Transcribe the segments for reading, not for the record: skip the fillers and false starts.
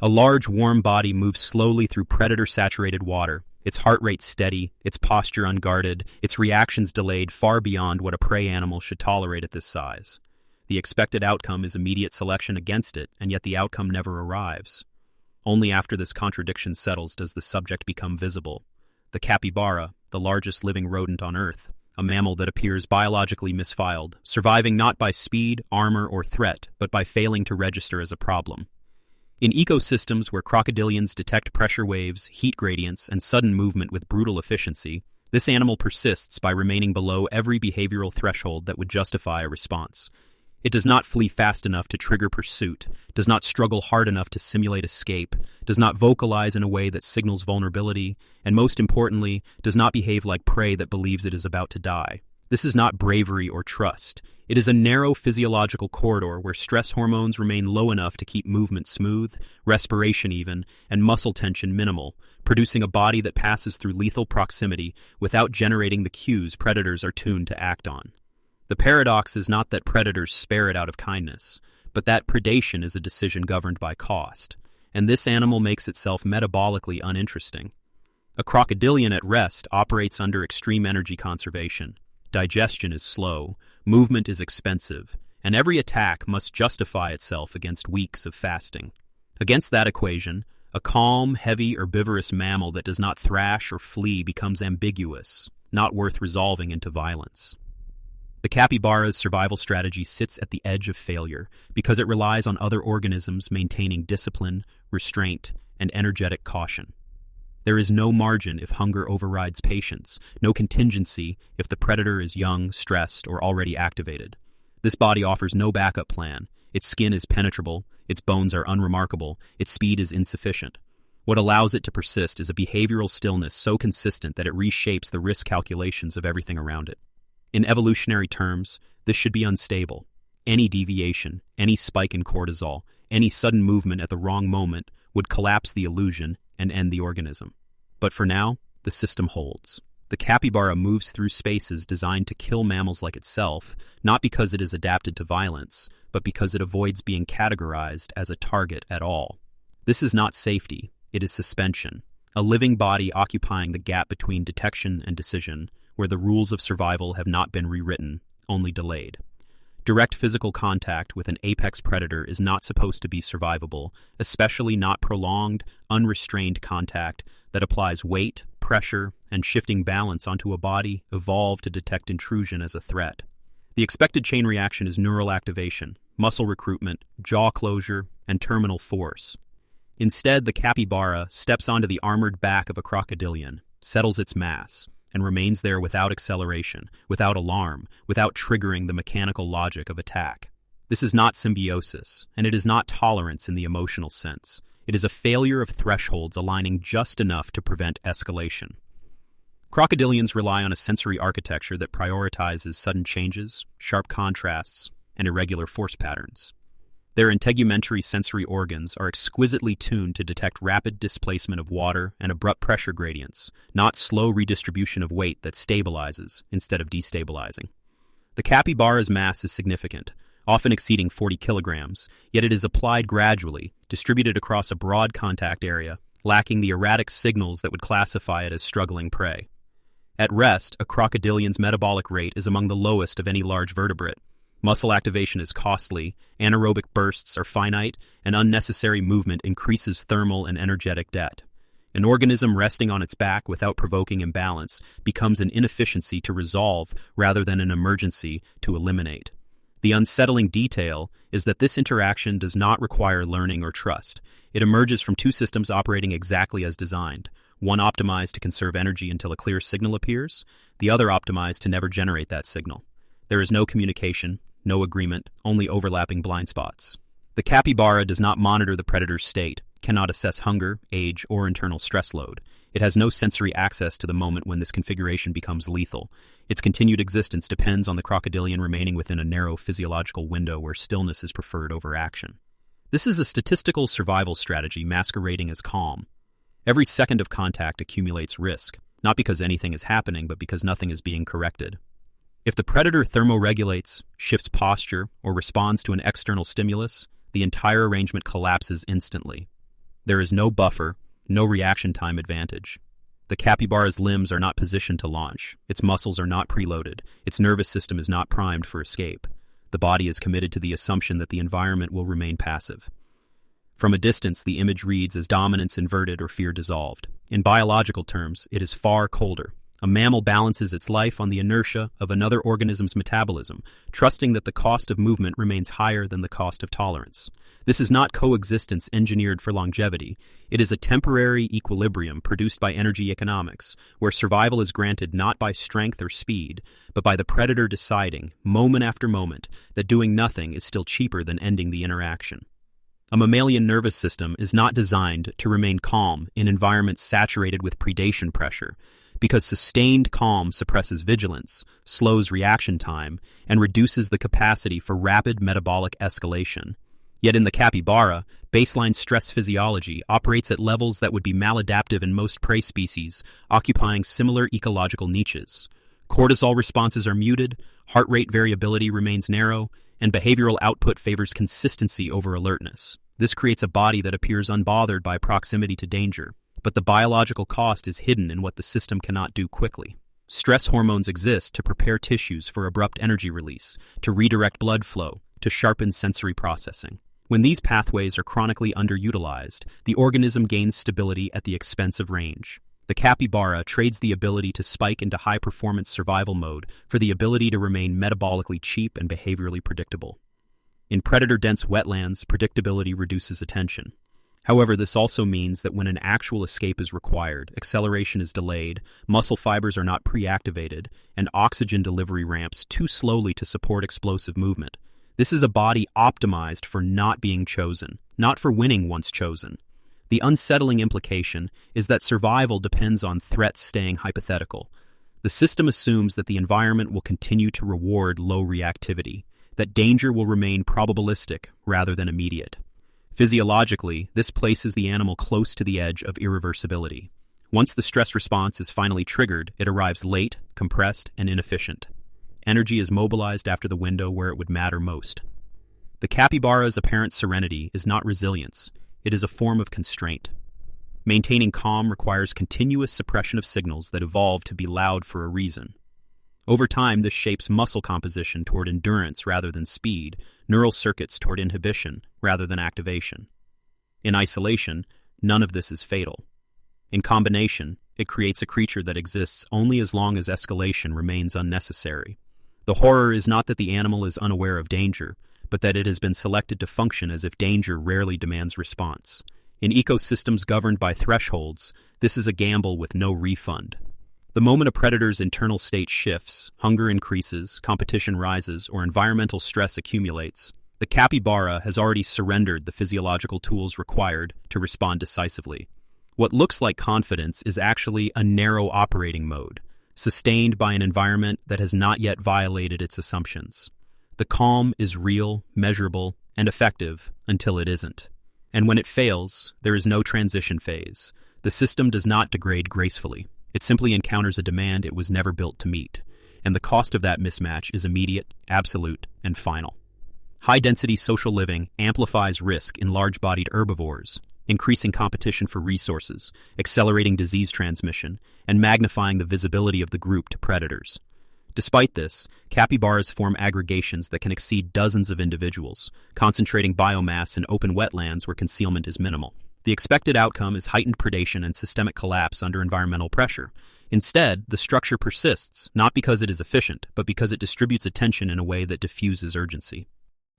A large, warm body moves slowly through predator-saturated water, its heart rate steady, its posture unguarded, its reactions delayed far beyond what a prey animal should tolerate at this size. The expected outcome is immediate selection against it, and yet the outcome never arrives. Only after this contradiction settles does the subject become visible. The capybara, the largest living rodent on Earth, a mammal that appears biologically misfiled, surviving not by speed, armor, or threat, but by failing to register as a problem. In ecosystems where crocodilians detect pressure waves, heat gradients, and sudden movement with brutal efficiency, this animal persists by remaining below every behavioral threshold that would justify a response. It does not flee fast enough to trigger pursuit, does not struggle hard enough to simulate escape, does not vocalize in a way that signals vulnerability, and most importantly, does not behave like prey that believes it is about to die. This is not bravery or trust. It is a narrow physiological corridor where stress hormones remain low enough to keep movement smooth, respiration even, and muscle tension minimal, producing a body that passes through lethal proximity without generating the cues predators are tuned to act on. The paradox is not that predators spare it out of kindness, but that predation is a decision governed by cost, and this animal makes itself metabolically uninteresting. A crocodilian at rest operates under extreme energy conservation. Digestion is slow, movement is expensive, and every attack must justify itself against weeks of fasting. Against that equation, a calm, heavy, herbivorous mammal that does not thrash or flee becomes ambiguous, not worth resolving into violence. The capybara's survival strategy sits at the edge of failure because it relies on other organisms maintaining discipline, restraint, and energetic caution. There is no margin if hunger overrides patience, no contingency if the predator is young, stressed, or already activated. This body offers no backup plan. Its skin is penetrable, its bones are unremarkable, its speed is insufficient. What allows it to persist is a behavioral stillness so consistent that it reshapes the risk calculations of everything around it. In evolutionary terms, this should be unstable. Any deviation, any spike in cortisol, any sudden movement at the wrong moment would collapse the illusion and end the organism. But for now, the system holds. The capybara moves through spaces designed to kill mammals like itself, not because it is adapted to violence, but because it avoids being categorized as a target at all. This is not safety, it is suspension, a living body occupying the gap between detection and decision, where the rules of survival have not been rewritten, only delayed. Direct physical contact with an apex predator is not supposed to be survivable, especially not prolonged, unrestrained contact that applies weight, pressure, and shifting balance onto a body evolved to detect intrusion as a threat. The expected chain reaction is neural activation, muscle recruitment, jaw closure, and terminal force. Instead, the capybara steps onto the armored back of a crocodilian, settles its mass, and remains there without acceleration, without alarm, without triggering the mechanical logic of attack. This is not symbiosis, and it is not tolerance in the emotional sense. It is a failure of thresholds aligning just enough to prevent escalation. Crocodilians rely on a sensory architecture that prioritizes sudden changes, sharp contrasts, and irregular force patterns. Their integumentary sensory organs are exquisitely tuned to detect rapid displacement of water and abrupt pressure gradients, not slow redistribution of weight that stabilizes instead of destabilizing. The capybara's mass is significant, often exceeding 40 kilograms, yet it is applied gradually, distributed across a broad contact area, lacking the erratic signals that would classify it as struggling prey. At rest, a crocodilian's metabolic rate is among the lowest of any large vertebrate. Muscle activation is costly, anaerobic bursts are finite, and unnecessary movement increases thermal and energetic debt. An organism resting on its back without provoking imbalance becomes an inefficiency to resolve rather than an emergency to eliminate. The unsettling detail is that this interaction does not require learning or trust. It emerges from two systems operating exactly as designed, one optimized to conserve energy until a clear signal appears, the other optimized to never generate that signal. There is no communication, no agreement, only overlapping blind spots. The capybara does not monitor the predator's state, cannot assess hunger, age, or internal stress load. It has no sensory access to the moment when this configuration becomes lethal. Its continued existence depends on the crocodilian remaining within a narrow physiological window where stillness is preferred over action. This is a statistical survival strategy masquerading as calm. Every second of contact accumulates risk, not because anything is happening, but because nothing is being corrected. If the predator thermoregulates, shifts posture, or responds to an external stimulus, the entire arrangement collapses instantly. There is no buffer, no reaction time advantage. The capybara's limbs are not positioned to launch, its muscles are not preloaded, its nervous system is not primed for escape. The body is committed to the assumption that the environment will remain passive. From a distance, the image reads as dominance inverted or fear dissolved. In biological terms, it is far colder. A mammal balances its life on the inertia of another organism's metabolism, trusting that the cost of movement remains higher than the cost of tolerance. This is not coexistence engineered for longevity. It is a temporary equilibrium produced by energy economics, where survival is granted not by strength or speed, but by the predator deciding, moment after moment, that doing nothing is still cheaper than ending the interaction. A mammalian nervous system is not designed to remain calm in environments saturated with predation pressure, because sustained calm suppresses vigilance, slows reaction time, and reduces the capacity for rapid metabolic escalation. Yet in the capybara, baseline stress physiology operates at levels that would be maladaptive in most prey species, occupying similar ecological niches. Cortisol responses are muted, heart rate variability remains narrow, and behavioral output favors consistency over alertness. This creates a body that appears unbothered by proximity to danger, but the biological cost is hidden in what the system cannot do quickly. Stress hormones exist to prepare tissues for abrupt energy release, to redirect blood flow, to sharpen sensory processing. When these pathways are chronically underutilized, the organism gains stability at the expense of range. The capybara trades the ability to spike into high-performance survival mode for the ability to remain metabolically cheap and behaviorally predictable. In predator-dense wetlands, predictability reduces attention. However, this also means that when an actual escape is required, acceleration is delayed, muscle fibers are not pre-activated, and oxygen delivery ramps too slowly to support explosive movement. This is a body optimized for not being chosen, not for winning once chosen. The unsettling implication is that survival depends on threats staying hypothetical. The system assumes that the environment will continue to reward low reactivity, that danger will remain probabilistic rather than immediate. Physiologically, this places the animal close to the edge of irreversibility. Once the stress response is finally triggered, it arrives late, compressed, and inefficient. Energy is mobilized after the window where it would matter most. The capybara's apparent serenity is not resilience, it is a form of constraint. Maintaining calm requires continuous suppression of signals that evolve to be loud for a reason. Over time, this shapes muscle composition toward endurance rather than speed, neural circuits toward inhibition rather than activation. In isolation, none of this is fatal. In combination, it creates a creature that exists only as long as escalation remains unnecessary. The horror is not that the animal is unaware of danger, but that it has been selected to function as if danger rarely demands response. In ecosystems governed by thresholds, this is a gamble with no refund. The moment a predator's internal state shifts, hunger increases, competition rises, or environmental stress accumulates, the capybara has already surrendered the physiological tools required to respond decisively. What looks like confidence is actually a narrow operating mode, sustained by an environment that has not yet violated its assumptions. The calm is real, measurable, and effective until it isn't. And when it fails, there is no transition phase. The system does not degrade gracefully. It simply encounters a demand it was never built to meet, and the cost of that mismatch is immediate, absolute, and final. High-density social living amplifies risk in large-bodied herbivores, increasing competition for resources, accelerating disease transmission, and magnifying the visibility of the group to predators. Despite this, capybaras form aggregations that can exceed dozens of individuals, concentrating biomass in open wetlands where concealment is minimal. The expected outcome is heightened predation and systemic collapse under environmental pressure. Instead, the structure persists, not because it is efficient, but because it distributes attention in a way that diffuses urgency.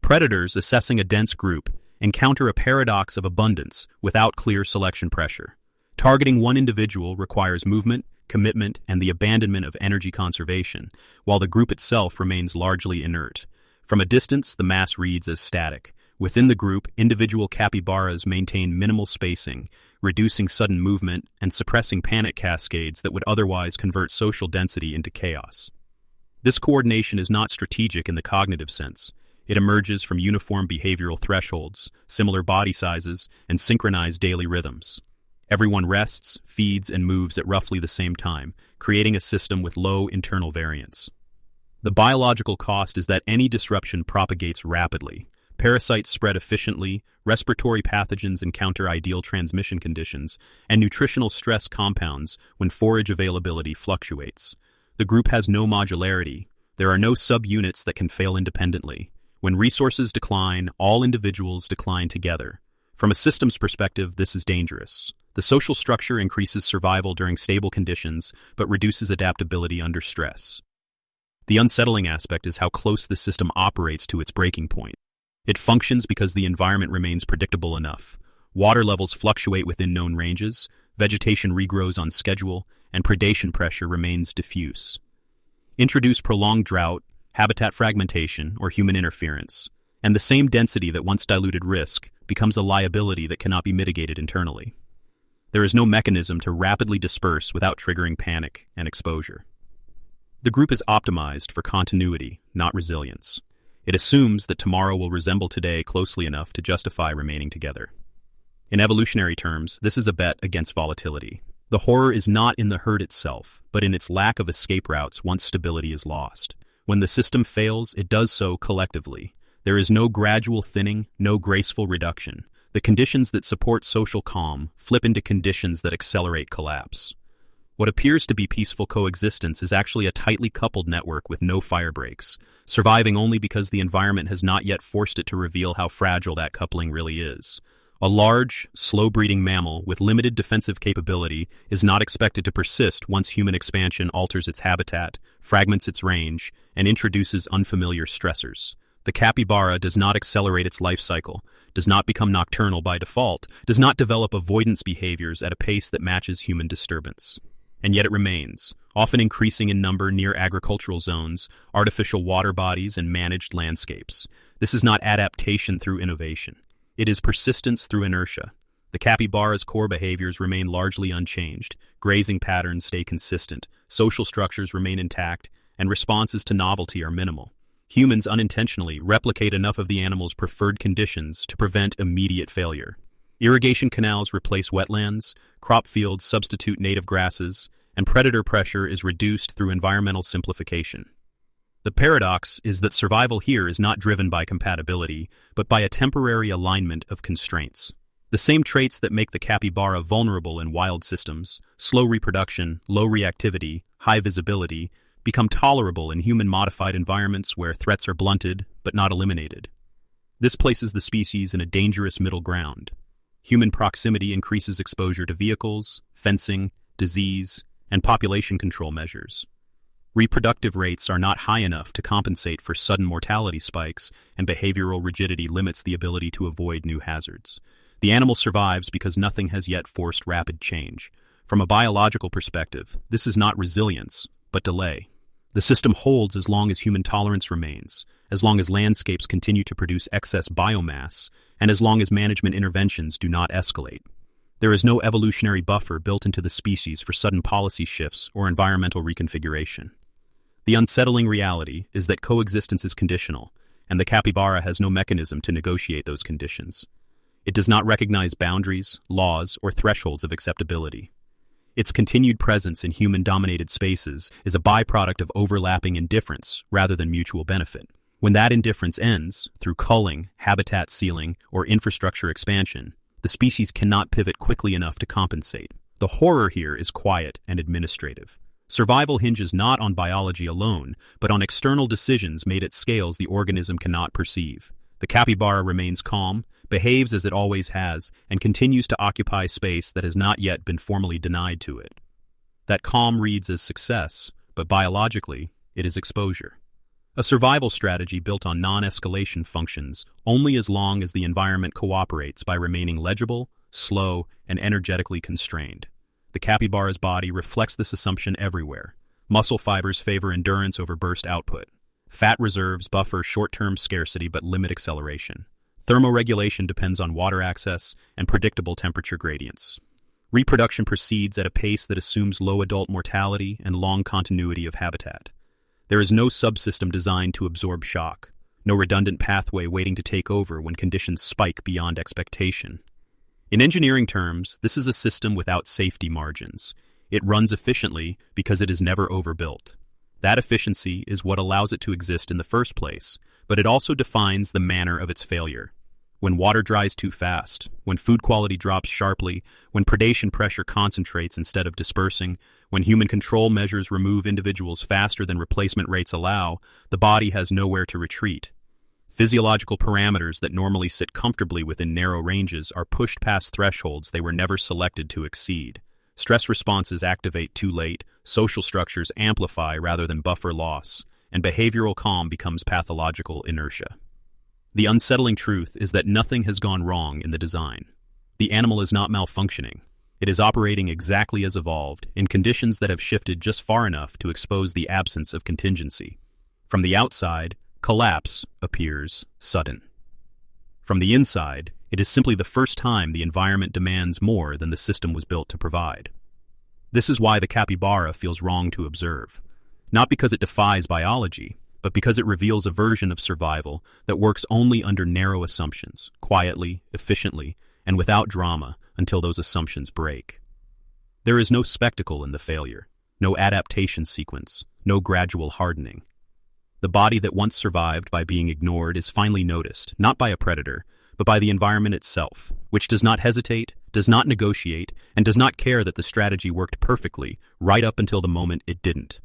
Predators assessing a dense group encounter a paradox of abundance without clear selection pressure. Targeting one individual requires movement, commitment, and the abandonment of energy conservation, while the group itself remains largely inert. From a distance, the mass reads as static. Within the group, individual capybaras maintain minimal spacing, reducing sudden movement and suppressing panic cascades that would otherwise convert social density into chaos. This coordination is not strategic in the cognitive sense. It emerges from uniform behavioral thresholds, similar body sizes, and synchronized daily rhythms. Everyone rests, feeds, and moves at roughly the same time, creating a system with low internal variance. The biological cost is that any disruption propagates rapidly, Parasites spread efficiently, respiratory pathogens encounter ideal transmission conditions, and nutritional stress compounds when forage availability fluctuates. The group has no modularity. There are no subunits that can fail independently. When resources decline, all individuals decline together. From a systems perspective, this is dangerous. The social structure increases survival during stable conditions, but reduces adaptability under stress. The unsettling aspect is how close the system operates to its breaking point. It functions because the environment remains predictable enough. Water levels fluctuate within known ranges, vegetation regrows on schedule, and predation pressure remains diffuse. Introduce prolonged drought, habitat fragmentation, or human interference, and the same density that once diluted risk becomes a liability that cannot be mitigated internally. There is no mechanism to rapidly disperse without triggering panic and exposure. The group is optimized for continuity, not resilience. It assumes that tomorrow will resemble today closely enough to justify remaining together. In evolutionary terms, this is a bet against volatility. The horror is not in the herd itself, but in its lack of escape routes once stability is lost. When the system fails, it does so collectively. There is no gradual thinning, no graceful reduction. The conditions that support social calm flip into conditions that accelerate collapse. What appears to be peaceful coexistence is actually a tightly coupled network with no fire breaks, surviving only because the environment has not yet forced it to reveal how fragile that coupling really is. A large, slow-breeding mammal with limited defensive capability is not expected to persist once human expansion alters its habitat, fragments its range, and introduces unfamiliar stressors. The capybara does not accelerate its life cycle, does not become nocturnal by default, does not develop avoidance behaviors at a pace that matches human disturbance. And yet it remains, often increasing in number near agricultural zones, artificial water bodies, and managed landscapes. This is not adaptation through innovation. It is persistence through inertia. The capybara's core behaviors remain largely unchanged, grazing patterns stay consistent, social structures remain intact, and responses to novelty are minimal. Humans unintentionally replicate enough of the animal's preferred conditions to prevent immediate failure. Irrigation canals replace wetlands, crop fields substitute native grasses, and predator pressure is reduced through environmental simplification. The paradox is that survival here is not driven by compatibility, but by a temporary alignment of constraints. The same traits that make the capybara vulnerable in wild systems, slow reproduction, low reactivity, high visibility, become tolerable in human-modified environments where threats are blunted but not eliminated. This places the species in a dangerous middle ground. Human proximity increases exposure to vehicles, fencing, disease, and population control measures. Reproductive rates are not high enough to compensate for sudden mortality spikes, and behavioral rigidity limits the ability to avoid new hazards. The animal survives because nothing has yet forced rapid change. From a biological perspective, this is not resilience, but delay. The system holds as long as human tolerance remains, as long as landscapes continue to produce excess biomass, and as long as management interventions do not escalate. There is no evolutionary buffer built into the species for sudden policy shifts or environmental reconfiguration. The unsettling reality is that coexistence is conditional, and the capybara has no mechanism to negotiate those conditions. It does not recognize boundaries, laws, or thresholds of acceptability. Its continued presence in human-dominated spaces is a byproduct of overlapping indifference rather than mutual benefit. When that indifference ends, through culling, habitat sealing, or infrastructure expansion, the species cannot pivot quickly enough to compensate. The horror here is quiet and administrative. Survival hinges not on biology alone, but on external decisions made at scales the organism cannot perceive. The capybara remains calm, behaves as it always has, and continues to occupy space that has not yet been formally denied to it. That calm reads as success, but biologically, it is exposure. A survival strategy built on non-escalation functions only as long as the environment cooperates by remaining legible, slow, and energetically constrained. The capybara's body reflects this assumption everywhere. Muscle fibers favor endurance over burst output. Fat reserves buffer short-term scarcity but limit acceleration. Thermoregulation depends on water access and predictable temperature gradients. Reproduction proceeds at a pace that assumes low adult mortality and long continuity of habitat. There is no subsystem designed to absorb shock, no redundant pathway waiting to take over when conditions spike beyond expectation. In engineering terms, this is a system without safety margins. It runs efficiently because it is never overbuilt. That efficiency is what allows it to exist in the first place, but it also defines the manner of its failure. When water dries too fast, when food quality drops sharply, when predation pressure concentrates instead of dispersing, when human control measures remove individuals faster than replacement rates allow, the body has nowhere to retreat. Physiological parameters that normally sit comfortably within narrow ranges are pushed past thresholds they were never selected to exceed. Stress responses activate too late, social structures amplify rather than buffer loss, and behavioral calm becomes pathological inertia. The unsettling truth is that nothing has gone wrong in the design. The animal is not malfunctioning. It is operating exactly as evolved, in conditions that have shifted just far enough to expose the absence of contingency. From the outside, collapse appears sudden. From the inside, it is simply the first time the environment demands more than the system was built to provide. This is why the capybara feels wrong to observe. Not because it defies biology, but because it reveals a version of survival that works only under narrow assumptions, quietly, efficiently, and without drama until those assumptions break. There is no spectacle in the failure, no adaptation sequence, no gradual hardening. The body that once survived by being ignored is finally noticed, not by a predator, but by the environment itself, which does not hesitate, does not negotiate, and does not care that the strategy worked perfectly right up until the moment it didn't.